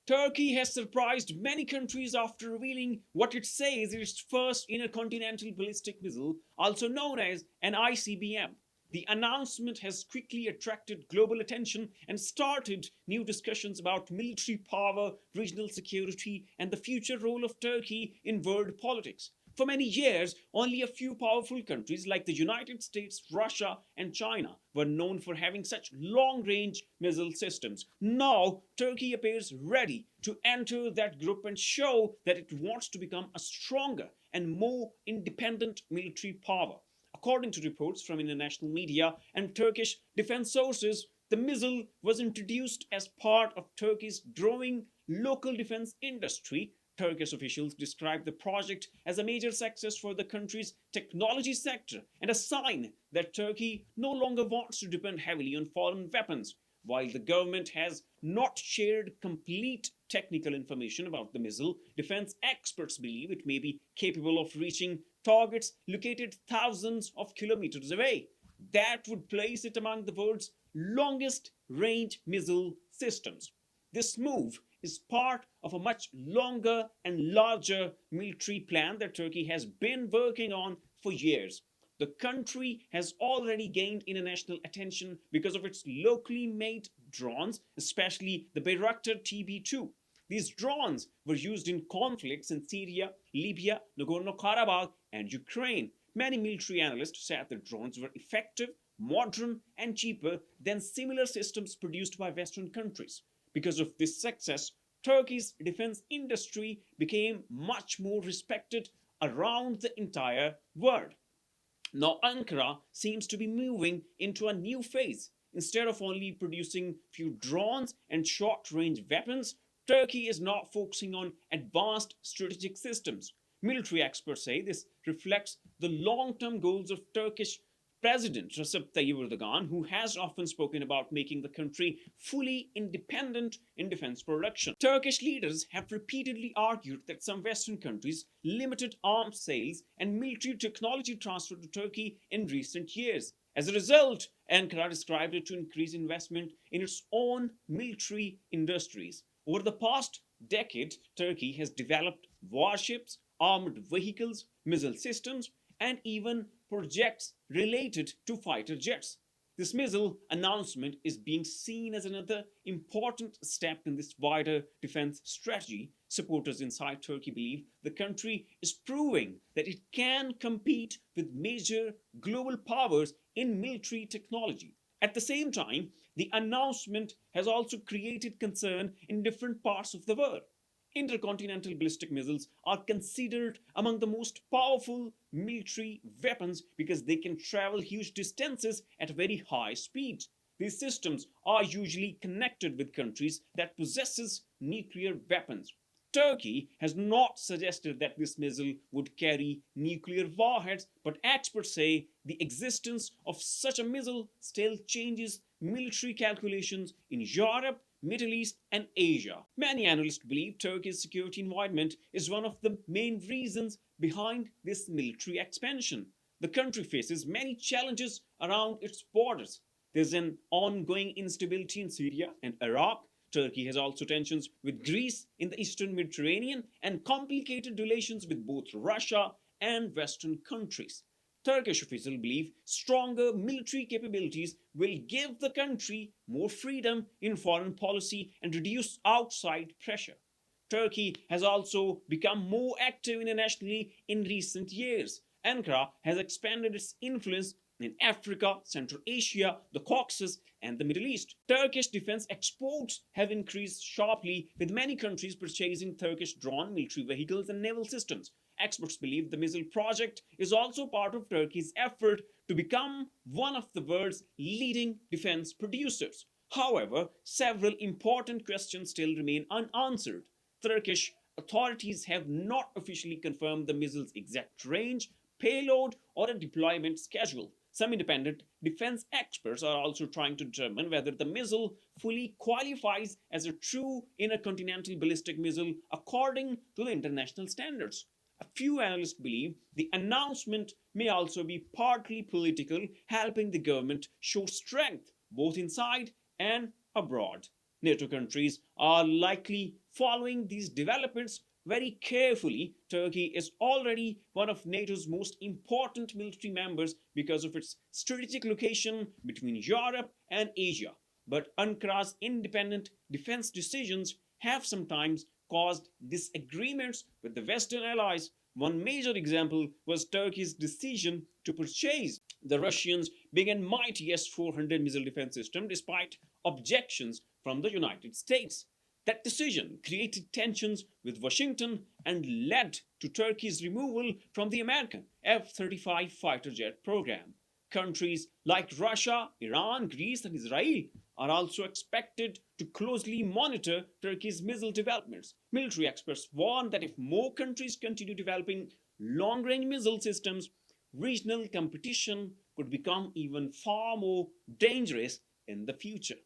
Turkey has surprised many countries after revealing what it says is its first intercontinental ballistic missile, also known as an ICBM. The announcement has quickly attracted global attention and started new discussions about military power, regional security, and the future role of Turkey in world politics. For many years, only a few powerful countries like the United States, Russia, and China were known for having such long range missile systems. Now, Turkey appears ready to enter that group and show that it wants to become a stronger and more independent military power. According to reports from international media and Turkish defense sources, the missile was introduced as part of Turkey's growing local defense industry. Turkish officials described the project as a major success for the country's technology sector and a sign that Turkey no longer wants to depend heavily on foreign weapons. While the government has not shared complete technical information about the missile, defense experts believe it may be capable of reaching targets located thousands of kilometers away. That would place it among the world's longest range missile systems. This move is part of a much longer and larger military plan that Turkey has been working on for years. The country has already gained international attention because of its locally made drones, especially the Bayraktar TB2. These drones were used in conflicts in Syria, Libya, Nagorno-Karabakh, and Ukraine. Many military analysts said the drones were effective, modern, and cheaper than similar systems produced by Western countries. Because of this success, Turkey's defense industry became much more respected around the entire world. Now, Ankara seems to be moving into a new phase. Instead of only producing few drones and short range weapons, Turkey is now focusing on advanced strategic systems. Military experts say this reflects the long term goals of Turkish President Recep Tayyip Erdogan, who has often spoken about making the country fully independent in defense production. Turkish leaders have repeatedly argued that some Western countries limited arms sales and military technology transfer to Turkey in recent years. As a result, Ankara described it to increase investment in its own military industries. Over the past decade, Turkey has developed warships, armored vehicles, missile systems, and even projects related to fighter jets. This missile announcement is being seen as another important step in this wider defense strategy. Supporters inside Turkey believe the country is proving that it can compete with major global powers in military technology. At the same time, the announcement has also created concern in different parts of the world. Intercontinental ballistic missiles are considered among the most powerful military weapons because they can travel huge distances at very high speed. These systems are usually connected with countries that possesses nuclear weapons. Turkey has not suggested that this missile would carry nuclear warheads, but experts say the existence of such a missile still changes military calculations in Europe, Middle East, and Asia. Many analysts believe Turkey's security environment is one of the main reasons behind this military expansion. The country faces many challenges around its borders. There's an ongoing instability in Syria and Iraq. Turkey has also tensions with Greece in the eastern Mediterranean and complicated relations with both Russia and Western countries. Turkish officials believe stronger military capabilities will give the country more freedom in foreign policy and reduce outside pressure. Turkey has also become more active internationally in recent years. Ankara has expanded its influence in Africa, Central Asia, the Caucasus, and the Middle East. Turkish defense exports have increased sharply, with many countries purchasing Turkish drone military vehicles and naval systems. Experts believe the missile project is also part of Turkey's effort to become one of the world's leading defense producers. However, several important questions still remain unanswered. Turkish authorities have not officially confirmed the missile's exact range, payload, or a deployment schedule. Some independent defense experts are also trying to determine whether the missile fully qualifies as a true intercontinental ballistic missile according to the international standards. A few analysts believe the announcement may also be partly political, helping the government show strength both inside and abroad. NATO countries are likely Following these developments very carefully, Turkey is already one of NATO's most important military members because of its strategic location between Europe and Asia. But Ankara's independent defense decisions have sometimes caused disagreements with the Western allies. One major example was Turkey's decision to purchase the Russians' big and mighty S-400 missile defense system despite objections from the United States. That decision created tensions with Washington and led to Turkey's removal from the American F-35 fighter jet program. Countries like Russia, Iran, Greece, and Israel are also expected to closely monitor Turkey's missile developments. Military experts warn that if more countries continue developing long range missile systems, regional competition could become even far more dangerous in the future.